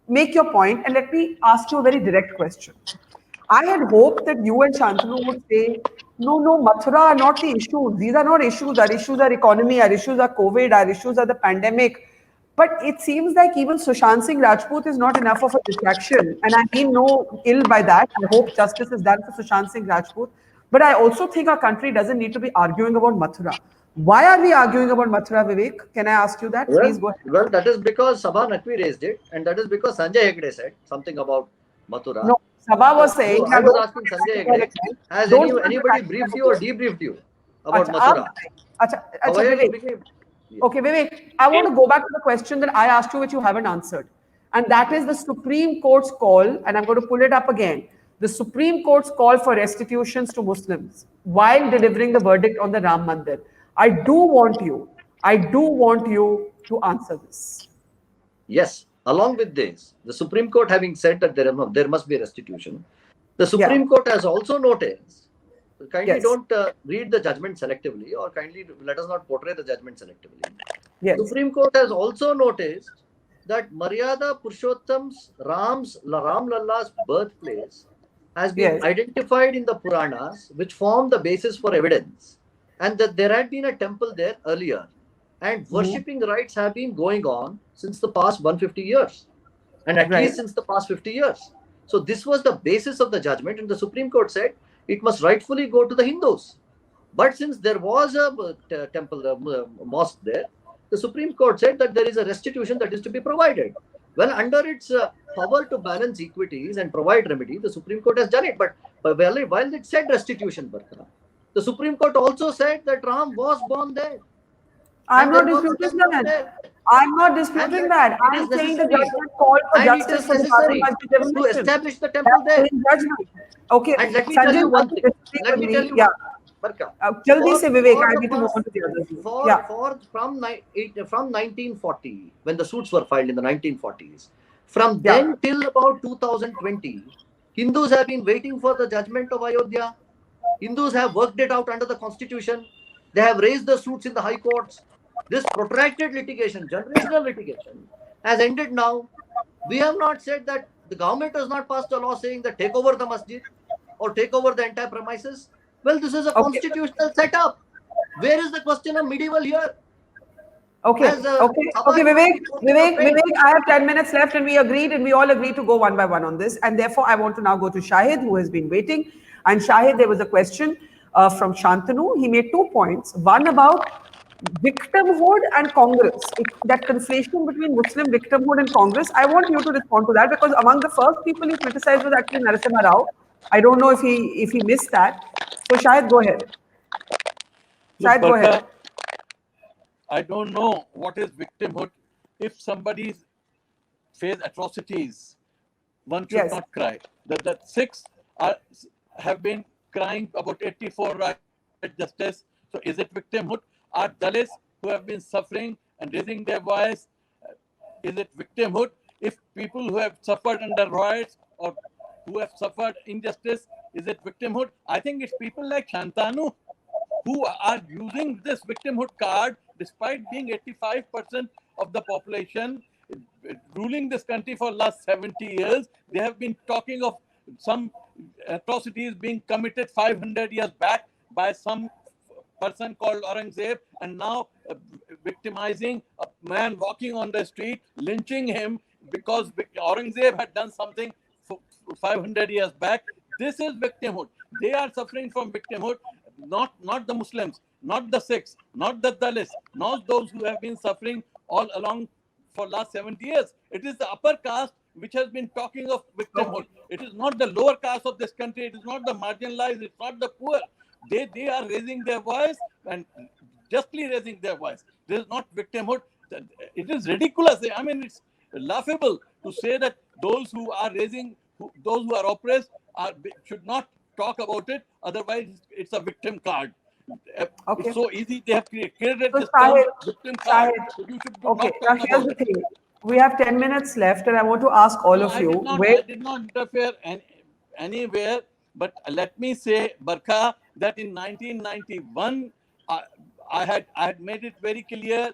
make your point and let me ask you a very direct question. I had hoped that you and Shantanu would say, no, no, Mathura are not the issues. These are not issues. Our issues are economy, our issues are COVID, our issues are the pandemic. But it seems like even Sushant Singh Rajput is not enough of a distraction. And I mean no ill by that. I hope justice is done for Sushant Singh Rajput. But I also think our country doesn't need to be arguing about Mathura. Why are we arguing about Mathura, Vivek? Can I ask you that? Please Well, go ahead. well, that is because Sabha Naqvi raised it, and that is because Sanjay Hegde said something about Mathura. No, Sabha was So saying, no, I now was don't asking put the Sanjay hypothetical Hegde, again. has Don't put the anybody briefed you or hypothetical. debriefed you about अच्छा, आप Mathura? बताइए. अच्छा, अच्छा, Why are you Vivek. bringing? Yeah. Okay, Vivek, I want to go back to the question that I asked you, which you haven't answered. And that is the Supreme Court's call, and I'm going to pull it up again. The Supreme Court's call for restitutions to Muslims while delivering the verdict on the Ram Mandir. I do want you to answer this. Yes. Along with this, the Supreme Court having said that there must be restitution, the Yeah, Supreme Court has also noticed. Kindly yes, don't read the judgment selectively, or kindly let us not portray the judgment selectively. yes, Supreme Court has also noticed that Maryada Purushottam's Ram Lalla's birthplace has been yes, identified in the Puranas, which form the basis for evidence, and that there had been a temple there earlier, and mhm, worshipping rites have been going on since the past 150 years, and at right, least since the past 50 years. So this was the basis of the judgment, and the Supreme Court said it must rightfully go to the Hindus. But since there was a temple, mosque there, the Supreme Court said that there is a restitution that is to be provided. Well, under its power to balance equities and provide remedy, the Supreme Court has done it. But while it said restitution, Barkha, the Supreme Court also said that Ram was born there I'm and there not was a disputing temple that. there, I'm not and disputing that that. it is I'm saying the necessary, judgment called for and it justice is for the Babar necessary Masjid to demolition. establish the temple That's there. the judgment. Okay, And let me tell Sanjay, you you want one to thing. disagree Let with me tell me? you Yeah. one thing, Barka. Jaldi se Vivek, For I the need to move past on to the others. for Yeah. from from 1940, when the suits were filed in the 1940s, from Yeah. then till about 2020, Hindus have been waiting for the judgment of Ayodhya. Hindus have worked it out under the constitution. They have raised the suits in the high courts. This protracted litigation, generational litigation, has ended now. We have not said that the government has not passed a law saying that take over the masjid or take over the entire premises. Well, this is a Okay. constitutional setup. Where is the question of medieval here? Okay. Has Okay. Okay, Sabha Vivek. actually posted a Vivek, pen? Vivek, I have 10 minutes left and we agreed and we all agreed to go one by one on this. And therefore, I want to now go to Shahid, who has been waiting. And Shahid, there was a question from Shantanu. He made 2 points. One about victimhood and Congress. That conflation between Muslim victimhood and Congress. I want you to respond to that because among the first people you criticized was actually Narasimha Rao. I don't know if he missed that. So Shahid, go ahead. Look, Shahid, go ahead. Barka, I don't know what is victimhood. If somebody face atrocities, one should Yes. not cry. The six are, have been crying about 84 right justice. So is it victimhood? Are Dalits who have been suffering and raising their voice, is it victimhood? If people who have suffered under riots or who have suffered injustice, is it victimhood? I think it's people like Shantanu who are using this victimhood card despite being 85% of the population ruling this country for last 70 years. They have been talking of some atrocities being committed 500 years back by some person called Aurangzeb, and now victimizing a man walking on the street, lynching him because Aurangzeb had done something 500 years back. This is victimhood. They are suffering from victimhood, not the Muslims, not the Sikhs, not the Dalits, not those who have been suffering all along for last 70 years. It is the upper caste which has been talking of victimhood. It is not the lower caste of this country. It is not the marginalized. It's not the poor. They are raising their voice and justly raising their voice. This is not victimhood. It is ridiculous. I mean, it's laughable to say that those who are those who are oppressed should not talk about it. Otherwise, it's a victim card. Okay. It's so easy. They have created So this term Shahid, victim card. Shahid, So you should okay. not Now talk here's about the it. thing. We have 10 minutes left, and I want to ask all No, of you where. I did not interfere anywhere. But let me say, Barkha, that in 1991, I, I had made it very clear.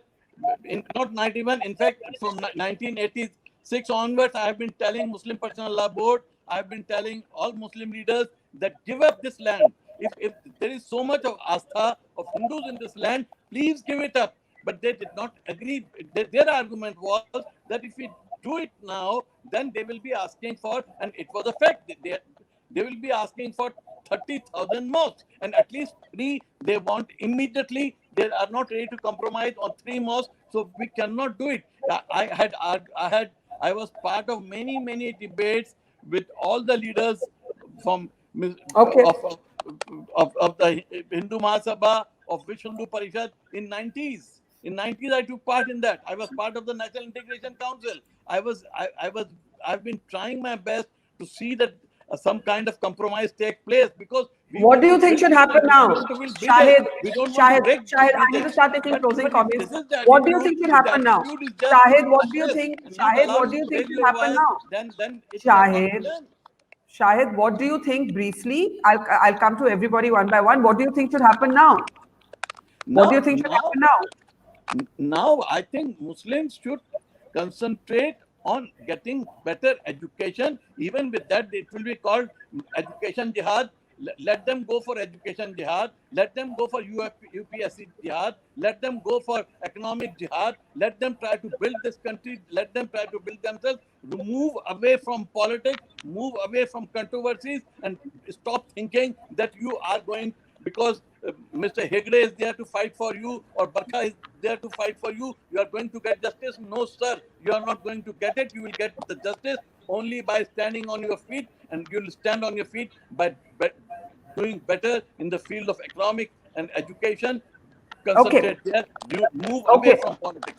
In not 91, in fact, from 1980s, 6 onwards, I have been telling Muslim Personal Law Board, I have been telling all Muslim leaders that give up this land. If there is so much of astha of Hindus in this land, please give it up. But they did not agree. Their argument was that if we do it now, then they will be asking for, and it was a fact, they will be asking for 30,000 mosques, and at least 3 they want immediately. They are not ready to compromise on 3 mosques, so we cannot do it. I was part of many debates with all the leaders from Okay. of the Hindu Mahasabha, of Vishwa Hindu Parishad in 90s. In 90s, I took part in that. I was part of the National Integration Council. I've been trying my best to see that some kind of compromise take place, because What do you think should happen now? Shahid, Shahid, I need to start taking closing comments. What do you think should happen now? Shahid, what do you think? Shahid, what do you think should happen now? Then it cannot be Shahid, done. Shahid, what do you think briefly? I'll come to everybody one by one. What do you think should happen now? What do you think should happen now? Now I think Muslims should concentrate on getting better education. Even with that, it will be called education jihad. Let them go for education jihad. Let them go for UPSC jihad. Let them go for economic jihad. Let them try to build this country. Let them try to build themselves. Move away from politics. Move away from controversies, and stop thinking that you are going, because Mr. Hegde is there to fight for you, or Barkha is there to fight for you, you are going to get justice. No, sir, you are not going to get it. You will get the justice only by standing on your feet, and you will stand on your feet by doing better in the field of economic and education. Concentrate there. You move away from politics.